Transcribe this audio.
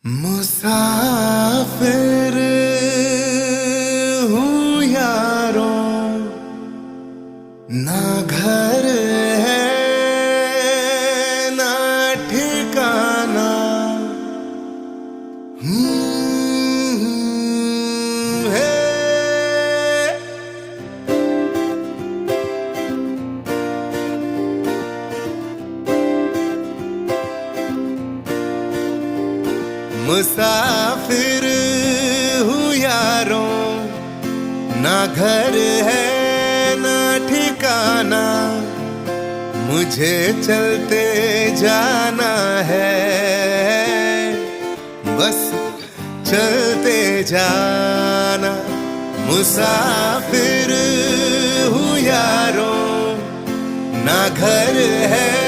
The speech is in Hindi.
मुसाफिर हूँ यारों, ना घर है ना ठिकाना। है मुसाफिर हूँ यारों, ना घर है ना ठिकाना। मुझे चलते जाना है, बस चलते जाना। मुसाफिर हूँ यारों, ना घर है